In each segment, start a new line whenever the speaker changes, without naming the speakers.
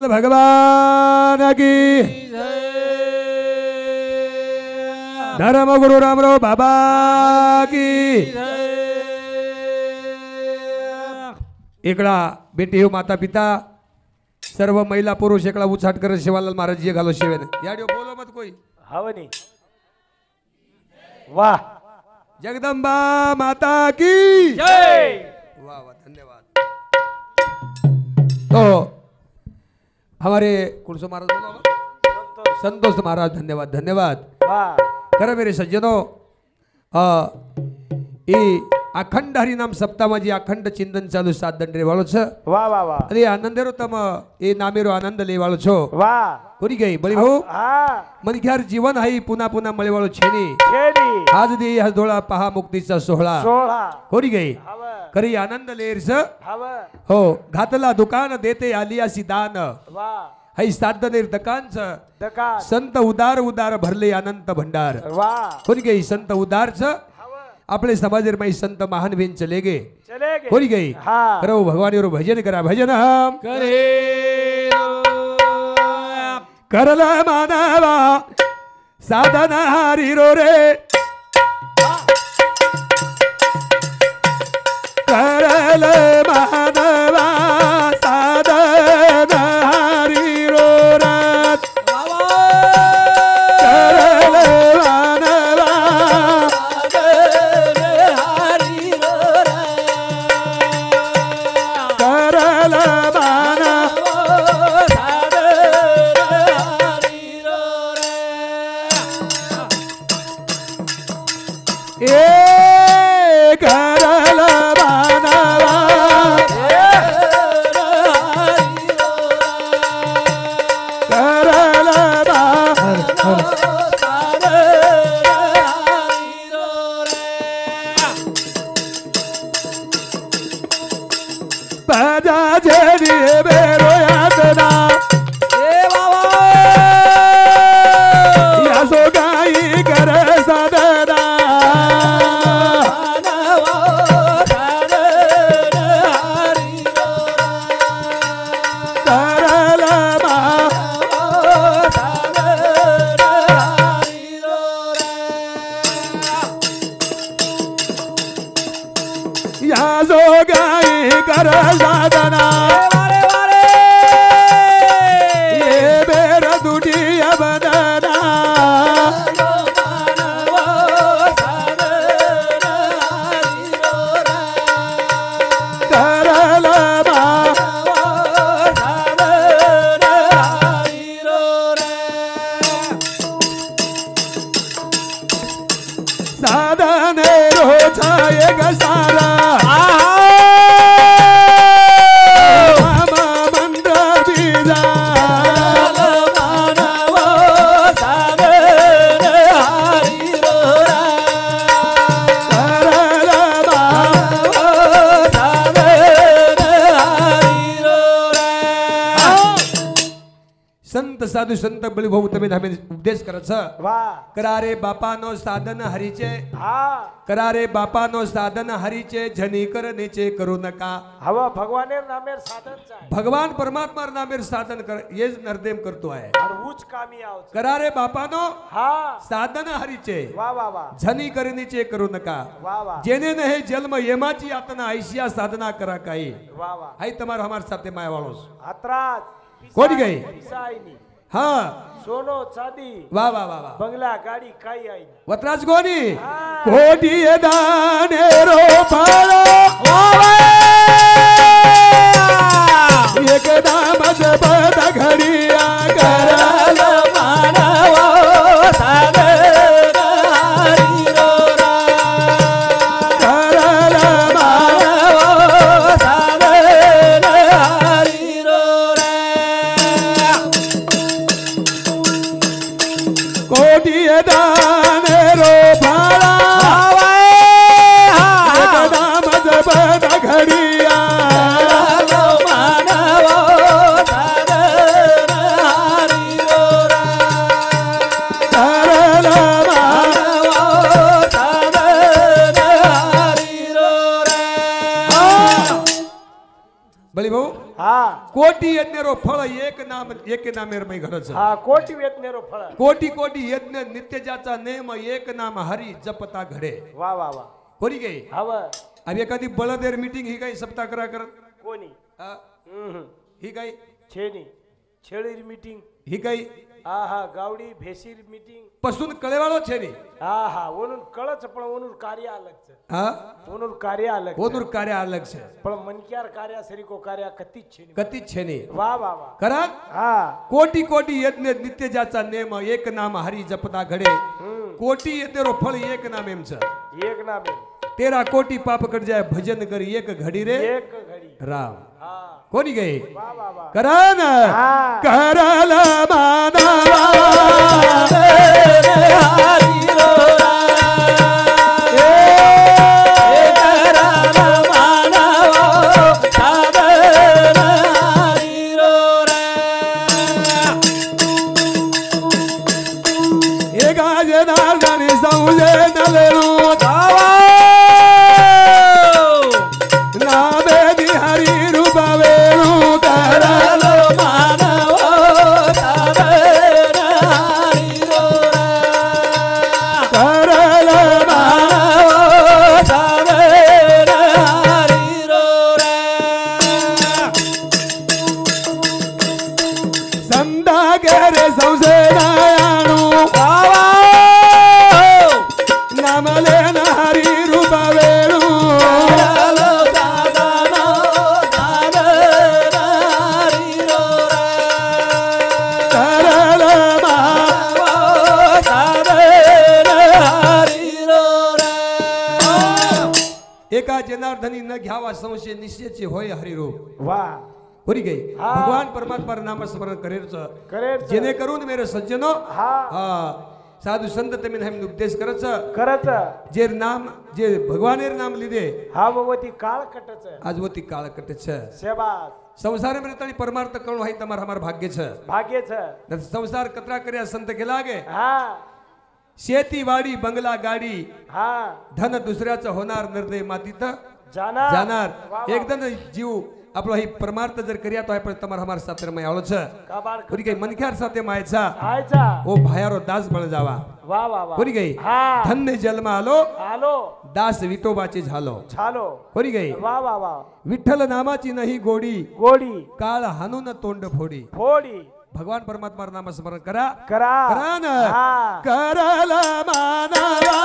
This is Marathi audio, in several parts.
भगवान की धर्म गुरु रामराव बाबा की एकड़ा बेटी हो माता पिता सर्व महिला पुरुष एकड़ा उछाट कर शिवालाल महाराज जी घालो शिवेन याडियो बोलो मत कोई
हवनी वाह
जगदम्बा माता की
जय
वाह वाह धन्यवाद। तो हमारे कुलसो महाराज बोलो संतोष महाराज धन्यवाद धन्यवाद।
वाह
खरं मेरे सज्जनों ई अखंड हरिनाम सप्ताह में अखंड चिंतन चालू 7 दंडरे वालों छ
वाह वाह वाह
अरे आनंदेरो तम ए नामेरो आनंद ले वालों छो
वाह
कोरी गई बड़ी भाऊ
हाँ
मन घ्यार जीवन हाई पुन्हा पुन्हा मळे वाळो छेनी
छेनी
आज दे आज धोळा पहा मुक्तीचा सोहळा
सोळा
कोरी गई
हव
करी आनंद लेरस
हव
हो घातला दुकान देते आलियासी दान
वाह
हाई साध निर्दकांच
दकान
संत उदार उदार भरले अनंत भंडार
वाह
कोरी गई संत उदारच अपने समाजेर में संत महान वीन चले गए
चले गए
होरी गई
हाँ
करो भगवान और भजन करा भजन हम
करे
करला मानवा साधन हारी रो रे करल मानवा साधन हारी रो रात करल मानवा करल मानवा ए करल मानवा करल बजा जेरी बेरो यातना या सो गाई कर सदना करल मा या सो गाई कर सदना ये बेर दुनिया बदना करल मा साधन रोछाए गसारा मंत्र बीजा करल संत साधू संत बळीभाऊ तुम्ही आम्ही उपदेश करायचं
वाह
करारे बापानो साधन हरीचे
हाँ
करारे बापानो साधन हरीचे झनी करनेचे करू नका
हवा भगवानेर नामेर साधन चाय
भगवान परमात्मा नामेर साधन कर ये नरदेम करतो आहे
और उच्च कामी आओ
करारे बापानो
हाँ
साधन हरीचे
वाह वाह वाह
झनी करनेचे करू नका
वाह वाह
जेने ने हे जन्म येमाची यातना ऐशिया साधना करा काही
वाह वाह
हाई તમારો हमार साथे माया वाळोस
अतराज
कोण गई?
पिसाईनी
हाँ
सोनो चांदी
वाह वाह वाह वाह
बंगला गाड़ी काई आई
वतराज कोणी
हाँ।
कोटी दाने रो फाळो एक नाम जपत घडिया करल करल कोटी दाने रो फाळा एक नाम जपत घडिया करल बळी भाऊ
હા
કોટી યજ્ઞરો ફળ એક નામે રમાઈ ઘર છે
હા કોટી વેતનેરો ફળ
કોટી કોટી યજ્ઞ નિત્ય જાचा नेम एक नाम हरी जपता घडे
વાહ વાહ વાહ
कोणी गई
હવે
अब एखादी बळदेर मीटिंग ही काही सप्ताह करा करत
કોની
ही काही
છે ની છેડી મીટિંગ
ही काही
હા હા ગાવડી ભેસીર મીટિંગ
પશુન કળેવાળો છે ની
હા હા ઓનું કળ છે પણ ઓનું કાર્ય અલગ છે
હા
ઓનું કાર્ય અલગ છે
ઓનું કાર્ય અલગ છે
પણ મનક્યાર કાર્ય સરીકો કાર્ય કતી જ છે ની
ગતિ જ છે ની
વાહ વાહ વાહ
ખરા
હા
कोटी कोटी यज्ञ नित्य जाचा नेम एक नाम हरी जपता घडे कोटी यज्ञरो फळ एक नाम एम छ
એક ના બે
तेरा कोटी पाप कट जाए भजन करी एक घड़ी रे
એક ઘડી
राम
હા
कोणी गई
વાહ વાહ વાહ
करण
હા
करल मानवा एका जनार्दनी न घ्यावा संशय निश्चयची होय हरिरूप
વાહ
होरी गई
हा.
भगवान परमात्मा नाम स्मरण करेच
કરે છે.
जेने करून मेरे सज्जनो
હા
हा साधु संत तमीन हम उपदेश करच
કરે છે
जे नाम जे भगवानेर नाम લીધે
હા ભગવતી કાળ કટે છે
आज वो ती काळ कटे છે
સેવાસ
संसार में तणी परमार्थ करणो हाई तमार हमार भाग्य છે
ભાગ્ય છે
न संसार कतरा कर्या संत के लागे
હા
शेती वाडी बंगला गाडी
હા
धन दुसऱ्याचं होणार निर्दय मातीत
જાના
जाणार
વાહ, વાહ.
एकदम जीव आपलो ही परमार्थ जर कर्या तो पण तमार हमार सात्र में आवलो छ
કાબાડ
कोणी काही मनख्यार साथे मायचा
આયછા
ओ भायारो दास बळ जावा
વાહ વાહ વાહ
कोणी गई
હા
धन्य जन्म आलो
હાલો
दास विठोबाची झालो
છાલો
कोणी गई
વાહ વાહ વાહ
विठ्ठल नामाची नाही गोडी
ગોડી
काळ हाणून तोंड फोडी
ફોડી
भगवान परमात्मा नाम स्मरण करा
કરા
करा ना
હા
करल मानवा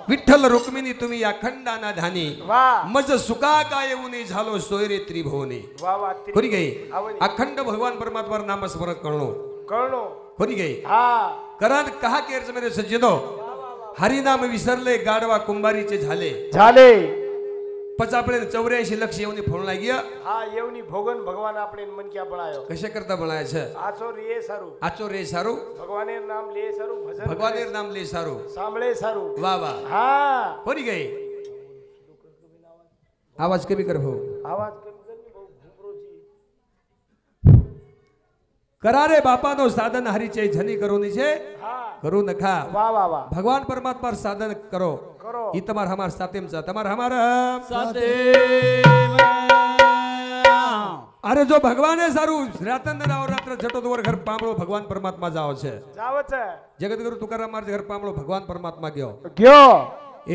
विठ्ठल रुक्मिणी तुम्ही अखंडाना धानी
વાહ
मज सुका काय उनी झालो सोयरे त्रिभुवनी
વાહ વાહ
खोरी गई
आवडी.
अखंड भगवान परमात्मा नाम स्मरण करणो
કરણો
खोरी गई
હા
करान कहा केरच मेरे सज्जनो हरिनाम विसरले गाडवा कुंभारीचे झाले
झाले
पच આપણે 84 લક્ષ એવની ફોન લાગી
હા એવની ભોગન ભગવાન આપણે મન ક્યાં બનાયો
કશે કરતા બનાય છે
આચો રે સારું
આચો રે સારું
ભગવાને નામ લે સારું ભજન
ભગવાનેર નામ લે સારું
સાંભળે સારું
વાહ વાહ
હા
खोरी गई आवाज कमी कर भाऊ
આવાજ કેમ કરી બહુ ભૂપરોજી
करारे बापानो साधन हरीचे झनी करोनी छे
હા
करू नखा
વાહ વાહ વાહ
भगवान परमात्मा साधन करो
કરો
ई तमार हमार सातेम चा तमार हमार अरे जो भगवाने सारू रातन राव रात्र छटो दोर घर पामळो भगवान परमात्मा जाओ छे
જાવ છે
जगतगुरु तुकाराम महाराज घर पामळो भगवान परमात्मा गयो
ગયો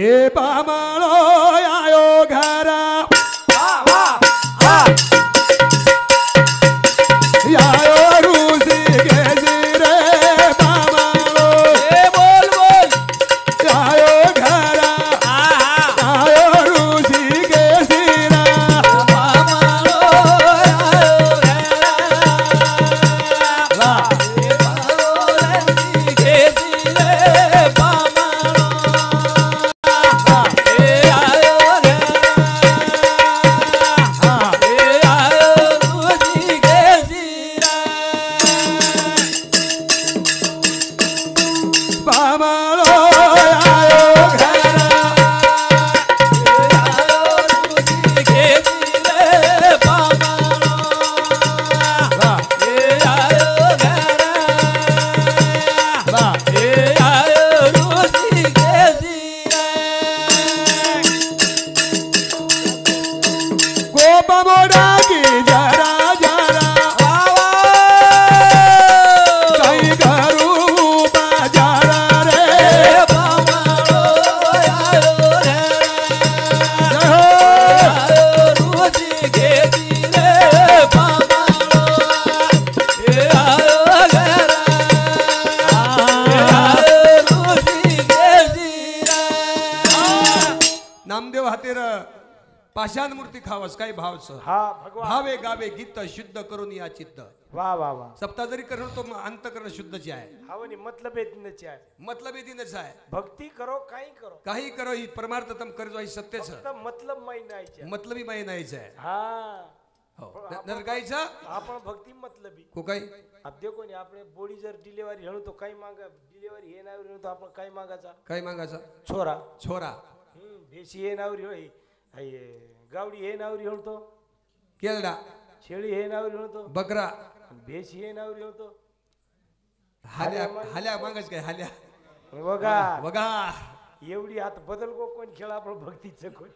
ए पामळो आयो घरा
વાહ વાહ વાહ
आयो रूसी गेजी रे पामळो
ए बोल बोल
आयो घरा आयो रूसी गेजी रे पाषाण मूर्ती खावस काय भावस
हा भगवान
भावे गावे गीत शुद्ध करून या चित्त
वा वा वा
सप्ता जरी करणं तो अंतकरण शुद्धची आहे
हावनी मतलब येतनच आहे
मतलब येतीनच आहे
भक्ती करो काही करो
काही करो ही परमार्थतम करजो ही सत्यच
फक्त मतलब माही नाही
मतलबी माही नाहीच आहे
हा
हो नरकाईचा
आपण भक्ती मतलबी
को काही
अब देखो नहीं आपने बॉडी जर डिलीवरी हेणू तो काही मागा डिलीवरी हे नावर हेणू तो आपण काही मागाचा
काय मागायचा
छोरा
छोरा
भेशी हे नावर होय गावडी हे नावर हेणू तो
केरडा
शेळी हे नावर हेणू तो
बकरा
भेशी हे नावर हेणू तो
हाल्या हाल्या मागायच काय हाल्या
बघा
बघा
एवढी आता बदल को कोण खेळा आपण भक्तीचं कोण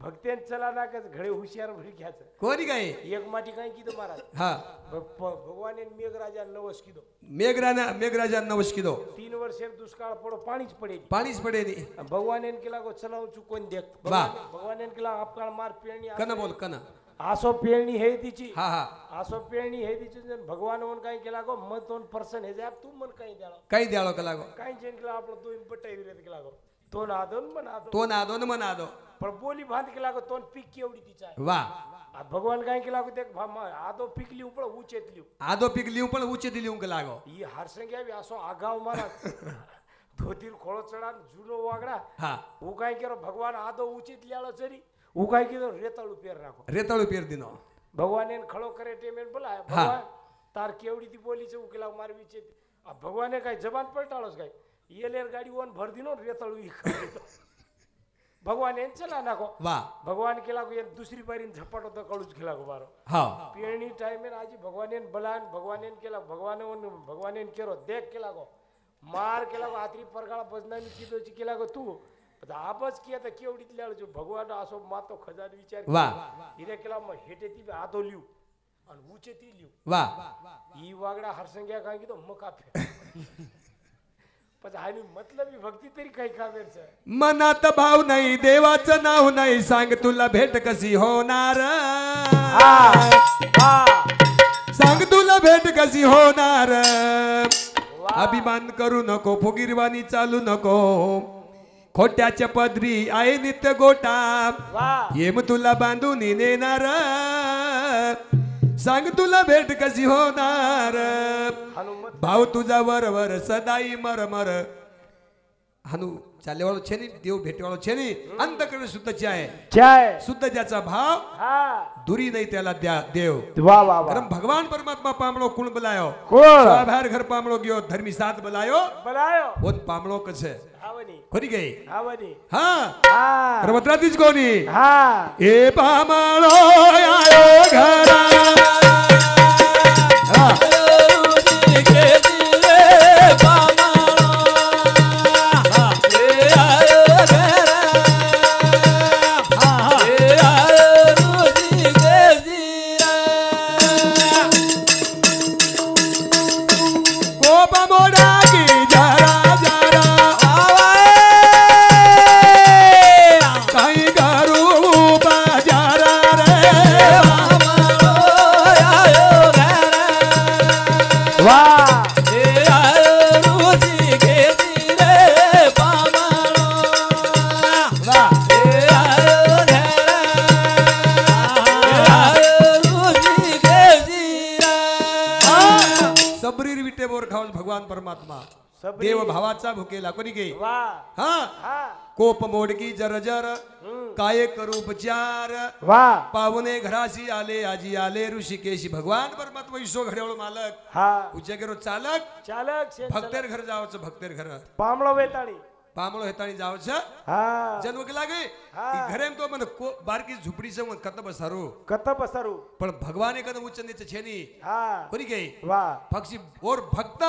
भक्त्यान चला ना का घडे हुशार भरी घ्यायचं
कोणी काय
एक माटी काय किदो महाराज
हा
भगवान मेघराजा नवस किदो
मेघराजा नवस किदो
3 वर्षे दुष्काळ पडो पाणीच पडेल
पाणीच पडेनी
भगवान केला गो चलाव चुकून देख भगवान केला आपकाळ मार पेरणी
कन बोल कन
आसो पेरणी हे तिची
हा हा
आसो पेरणी हे तिची भगवान म्हणून काय केला गो मग 2% हे तू मन काही द्याला
काही द्यालो का लागो
काही चेन केला आपलं 2 बटाई विरत केला गो तो नादोन म्हणादो
तो नादो न मनादो
पण बोली बांध केला गो तो पीक केवढी तिचा आहे
वा
आ भगवान काय केला गो ते आदो पीक लिहू पण उचेत लिहू
आदो पीक लिहून पण उच्च दिली का लागो
ही हारसंग्या बी असो आगाव मारा धोतीर खोळो चढा जुनो वागडा
हा
उ काय केलो भगवान आदो उचित लियालो चरी उ काय केलो रेताळू पेर राखो
रेताळू पेर दिनो
भगवान एन खळो करे टेमेन बोला भगवान तार केवढी ती बोलीचे उकेला मारवीचे भगवान काय जबान पलटाळोस काय येलेर गाडी वन भर दिनो रेताळू भगवान एन चला नाको
वा
भगवान केला गो दुसरी बारीन झपाट होता कळूच केला गो बारो
हा
पेरणी टाइम आजी भगवान एन बलान भगवान एन केला भगवान एन केरो देख केला गो मार केला गो आत्री परगाळा बजनानी चिदोची केला गो तू आपच की आता केवढीत लिहायचो भगवान असो मातो खजान विचार
वा
हिरे केला मग हेटे ती आदो लिहू आणि उचे ती लिहू
वा
ही वागडा हरसंग्या काय की तो मग काफे पण आणि मतलब भक्ती तरी काही कामेरच
मनात भाव नाही देवाचं नाव नाही सांग तुला भेट कशी होणार सांग तुला भेट कशी होणार अभिमान करू नको फुगीरवाणी चालू नको खोट्याच्या पदरी आहे नित्य गोटा येम तुला बांधून नेणार सांग तुला भेट कशी होणार भाव तुझा वरवर सदाई मरमर हानू चालेवाळो छे नी देव भेटेवाळो छे नी अंतकरण शुद्धची आहे
चाय
शुद्ध ज्याचा भाव दुरी नाही त्याला द्या देव
वा वा वा
कारण भगवान परमात्मा पामळो कुण बलायो
कोण
बाहेर घर पामळो गयो धर्मी साथ बलायो
बलायो
कोण पामळो कसे
हावनी
कोणी गे
हावनी
हा
हा
पर्वत्रातीच कोणी
हा
ए पामळो आयो घरा भगवान परमात्मा देव भावाचा भुकेला कोणी गे हा कोप मोडकी जर काय करू उपचार पावने घराशी आले आजी आले ऋषिकेशी भगवान परमात्मा ईशो घडवळ मालक उच्चगेरो चालक
चालक
भक्तेर घर जावचं भक्तेर घर
पामळो वेताळी
पामळो हेताणी जावचं जन्म केला गे घरे तो मन बारकी झुपडी से कत बसारू पण भगवान एक उच्च नीच छेनी कोणी गे पक्षी और भक्त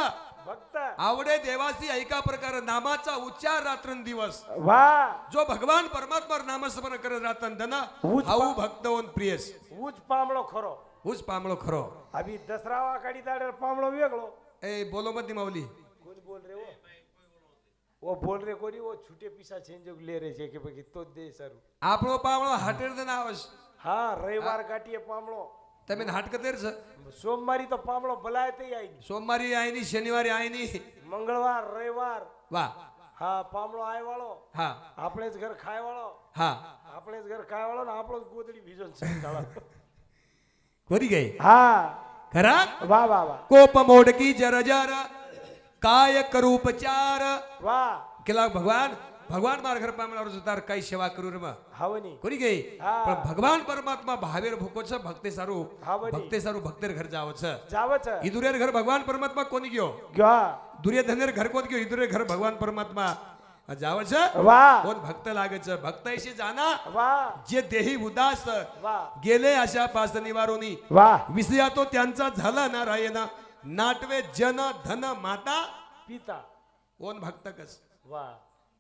आवडे देवासी ऐका प्रकार नामाचा उच्चार रात्रंदिवस जो भगवान परमात्मा नामस्मरण करत रातन दना हाऊ भक्तवन प्रियस
उच पामळो खरो
उच पामळो खरो
अभी दसरा वाकडी दाडर पामळो वेगळो
ए बोलो मत माऊली
कोण बोल रे वो बोल रे कोणी वो छुटे पिसा चेंज ले रे छे के तो दे सरू
आपलो पामळो हाटेर दन आवस
रविवार काटिए पामळो
તમે નાટક તેર છે
સોમવારી તો પામળો ભલાય તે આઈ
સોમવારી આઈની શનિવારે આઈની
મંગળવાર રવિવાર
વાહ
હા પામળો આય વાળો
હા
આપણે જ ઘર ખાય વાળો
હા
આપણે જ ઘર ખાય વાળો ને આપણો જ ગોદડી બીજો સંતાળો
કોરી ગઈ
હા
ખરા
વાહ વાહ વાહ
કોપ મોડકી જર જર કાય કરૂપચાર
વાહ
કેલા ભગવાન ભગવાન મારા ઘર પામણારો છે તાર કઈ સેવા કરું રે માં
હાવની
કોરી ગઈ
હા.
પણ ભગવાન પરમાત્મા ભાવેર ભૂકો છે ભક્તિ સારું
હા, વળી.
ભક્તિ સારું ભક્તેર ઘર જાવ છે
જાવે છે
ઈદુરેર ઘર ભગવાન પરમાત્મા કોની ગયો
ગયા
દુર્યોધનેર ઘર કોની ગયો ઈદુરેર ઘર ભગવાન પરમાત્મા જાવ છે
વાહ
कोण भक्त लागे છે भक्त ऐसे जाना
વાહ
जे देही उदास
વાહ
गेले अशा पास निवारोनी
વાહ
विसया तो त्यांचा झाला ना रायना नाटवे जन धन माता
પિતા
कोण भक्त कस
વાહ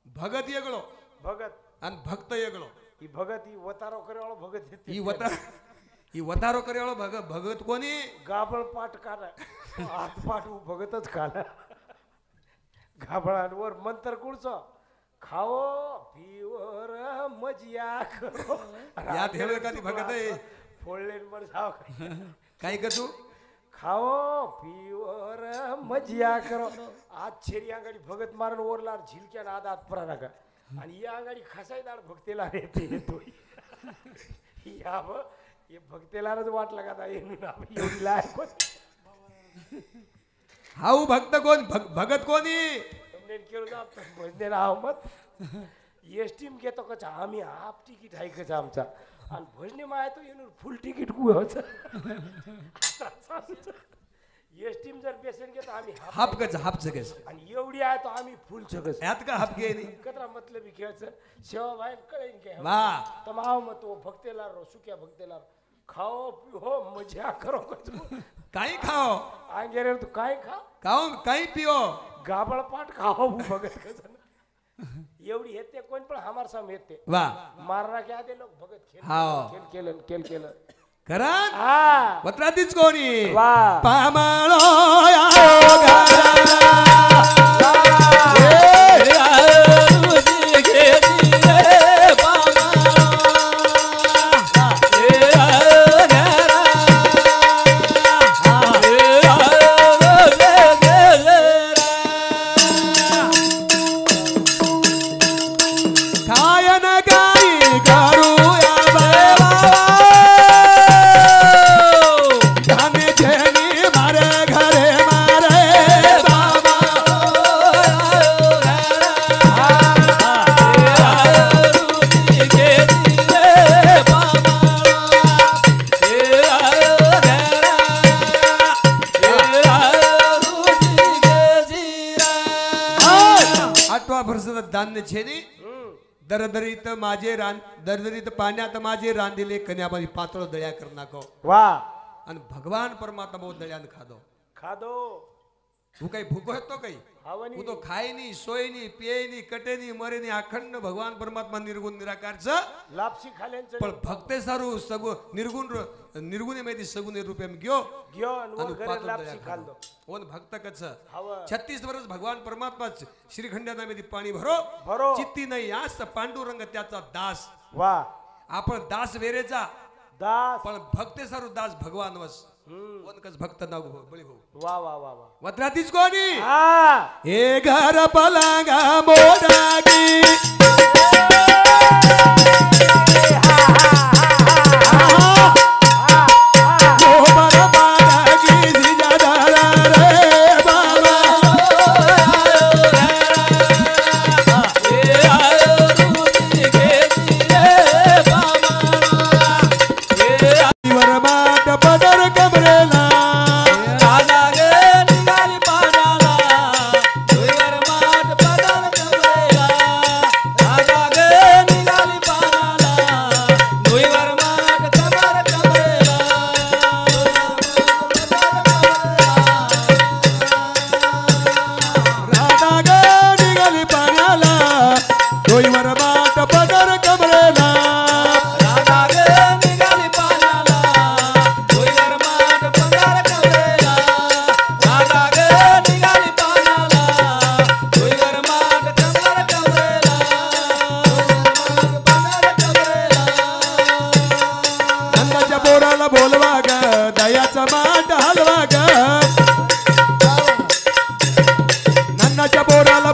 भगत येगळो
ભગત
आणि भक्त येगळो
ઈ ભગત ઈ વતારો કરે વાળો ભગત
ही वतारो करेवाळो भगत कोणी
ગાભળ પાટ કાઢે હાથ પાટવું ભગત જ કાઢે ગાભળા ઓર મંતર કુડছো ખાઓ પીવો રે મજિયા કરો
या ठेवलं का ती भगत आहे
ફોડલે મર જાવ
काय करतो
ખાઓ પીવો રે મજિયા કરો આ છેરી આંગળી ભગત મારન ઓરલાર ઝીલક્યા ના આદાત પરા નાખા आणि या आंगडी खसायदार भक्तेला येते येतो या ये भक्तेलाच वाट लगाता येणं नाव एवढी लायक
हाऊ भक्त कोण भगत कोणी
તમને કેવું છે ભજને ના મત एसटीम घेतो कचा आम्ही हाफ तिकीट आहे कचा आमचा आणि भजने माय तो येणं फुल तिकीट कुठं होतं एसटीम जर बेसन घेतो आम्ही
हाप कच हाप सगळं
आणि एवढी आहे तो आम्ही फुल सगळं
यात का हाप घे नाही
कतरा मतलब खेळचं सेवा बाहेर कळेन काय
वा
तमाव मत तो भक्तेला रो सुक्या भक्तेला खाओ पिओ मजा करो
काही खाओ
आंगे रे तू काय खा
खाओ काही पिओ
गाबळ पाट खाओ भगत कसं एवढी येते कोण पण हमार साम येते
वा
मारना क्या दे लोक भगत खेळ
हाव.
खेळ केलं
खरं
हा
वत्रातीच कोणी
वा
पामाळो धान्य छेनी दरदरीत माझे रान दरदरीत पाण्यात माझे रांधिले कन्याबाई पातळ दळ्या कर नाको
वा
आणि भगवान परमात्मा बहुत दळ्यान खादो
खादो
तू काही भूको હતો કઈ
हावनी
હું તો ખાય ની સોય ની પીય ની કટે ની મરે ની અખંડ ભગવાન પરમાત્મા નિર્ગુણ નિરાકાર છે
लापसी खाल्यांचं
પણ ભક્તે સારું સગુ નિર્ગુણ માહિતી સગુણ રૂપે એમ ગયો
घेऊन वर
आणि
घरी
पातळ
लापसी
दळ्या
खाल्लो
खादो ओन भक्त कच
हव
36 वर्ष भगवान परमात्मा श्रीखंडाना मध्ये पाणी भरो
भरो
चित्ती नाही आस पांडुरंग त्याचा दास
वा
आपण दास वेरेचा
दास
पण भक्ते सारू दास भगवान वस वनकस भक्त नाव बळी भाऊ
वा वा वा वा
वत्रातीच कोणी
हा
हे घर पलांगा मोडागी
निघाली पाण्याला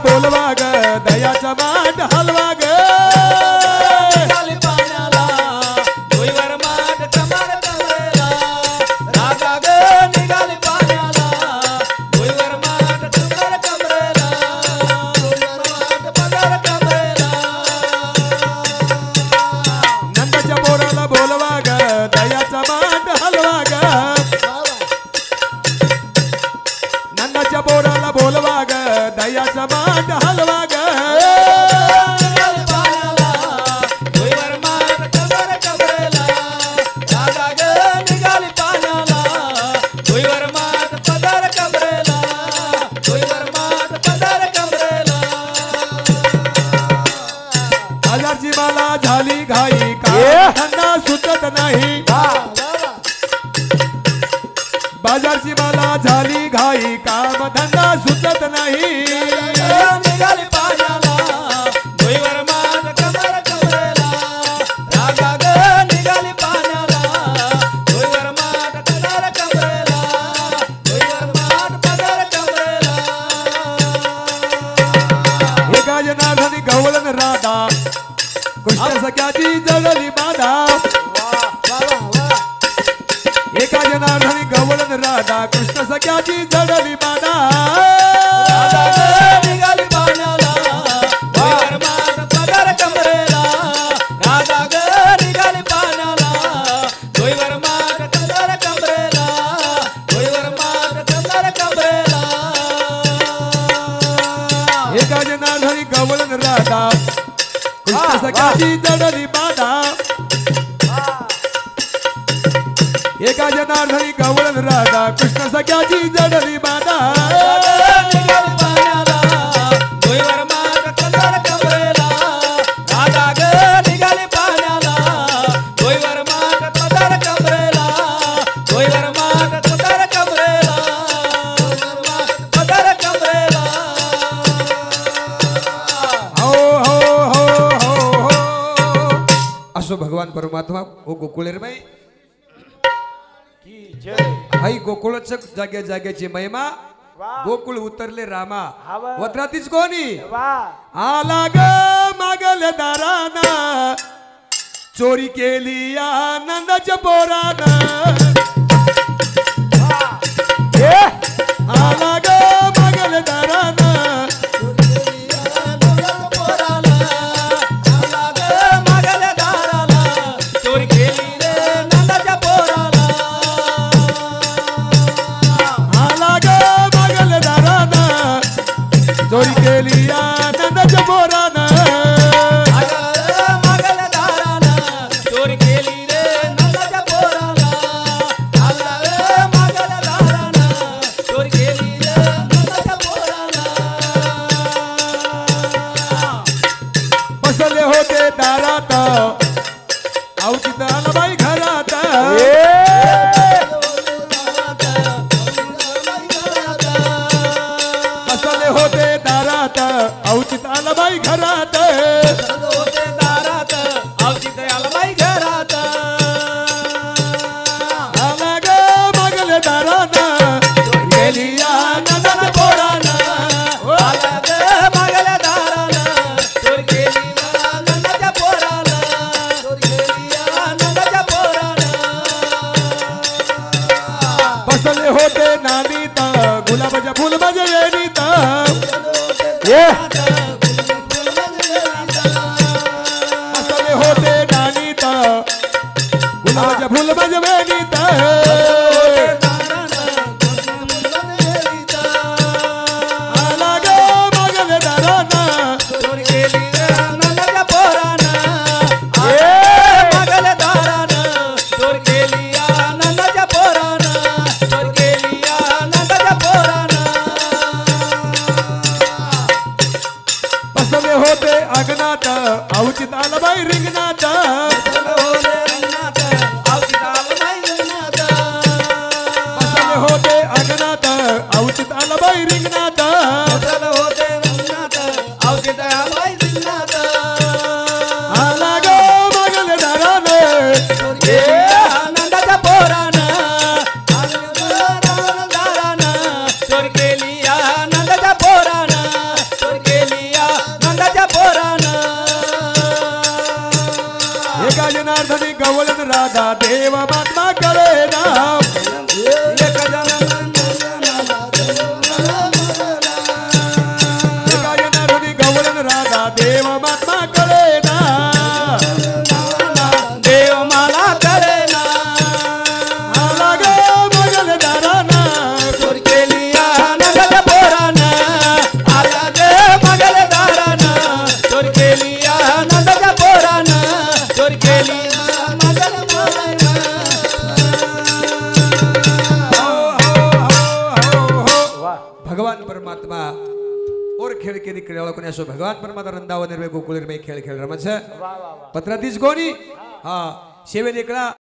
बोलवा ग दयाचा मांड हलवा ग
निघाली पाण्याला भुईवर माठ कमर कमरेला राजा ग निघाली पाण्याला भुईवर माठ कमर कमरेला भुईवर माठ पदर कमरेला
नंदाच्या बोराला बोलवा ग दयाचा मांड हलवा ग नंदाच्या बोराला बोलवा ग दयाचा मांड हलवा ग
निघाली पाण्याला भुईवर माठ कमर कमरेला राजा ग निघाली पाण्याला भुईवर माठ पदर कमरेला भुईवर माठ पदर कमरेला
बाजारची माला झाली घाई का धंदा सुचत नाही बाजारची माला झाली घाई काम धंदा सुचत नाही
निघाली पाण्याला भुईवर माठ कमर कमरेला राजा ग निघाली पाण्याला भुईवर माठ कमर कमरेला भुईवर माठ पदर कमरेला
एका जनार्दनी गवळण राधा कृष्ण सख्याची जगली बाधा एका जनार्दनी गवळण राधा कृष्ण सख्याची जगली बाधा
राजा ग निघाली पाण्याला भुईवर माठ पदर कमरेला राजा ग निघाली पाण्याला भुईवर माठ कमर कमरेला भुईवर माठ कमर कमरेला
एका जनार्दनी गवळण राधा कृष्ण सख्याची जगली बाधा एका जनार्दनी गवळण राधा कृष्ण सख्याची जडली बाधा
निघाली पाण्याला भुईवर माठ कमर कमरेला राजा ग निघाली पाण्याला भुईवर माठ पदर कमरेला भुईवर माठ पदर कमरेला पदर कमरेला
हो हो हो हो हो असो भगवान परमात्मा ओ गोकुळेरबाई
की जय
हाई गोकुळच जागे जाग्याची महिमा
वा.
गोकुळ उतरले रामा
हावा.
वत्रातीच कोणी
वा
आला ग मागल दाराना चोरी केली आनंदाच्या पोराना आला ग मागल दाराना
पोराला आला ग मागल दाराला चोरी केली रे नंदाच्या पोराला
आला ग मागल दाराना चोरी केली आनंदाच्या पोराना
मागल दाराला चोरी केली रे नंदाच्या पोराला आला मागल दाराला चोरी केली रे नंदाच्या पोराला
बसले होते दारात अवचित आला बाई घरात बसले होते दारात अवचित आला बाई घरात
होते दारात अवचित आलबाई घरात
आला ग मागले दाराना गेली आनंदाच्या पोराना
आला ग मागल दाराला चोरी केली नंदाच्या पोराला चोरी केली नंदाच्या पोराला
बसले होते नानीत गुलाबाच्या फुल माझ्या वेणीत बसले होते नानीत गुलाबाच्या फुल माझ्या वेणीत आला ग मागले दाराना
चोरी केली नंदाच्या पोराला मागल दाराला चोरी केली नंदाच्या पोराला चोरी केली नंदाच्या पोराला
बसले होते अग्नात अवचित आला बाई रिंगणात बसले होते अग्नात अवचित आला बाई रिंगणात आला ग मागले दाराने
नंदाच्या पोरानं चोरी केली नंदाच्या पोरानं चोरी केली
राधा देव महात्मा कळे ना
एक
हृदय गवळण राधा देव महात्मा कळे ना
देव मला कळेना
आला ग मंगलदाराना
चोर केली नंदाच्या पोरानं आला ग मंगलदारानं चोर केली नंदाच्या पोरानं चोर केली मंगल
भगवान परमात्मा और खेळ केली क्रीडा कोणी असो भगवान परमात्मा रंदाव निर्वे गोकुळ खेळ खेळ रमच
वा वा वा
पत्रातीच कोणी हा शेवे देखणा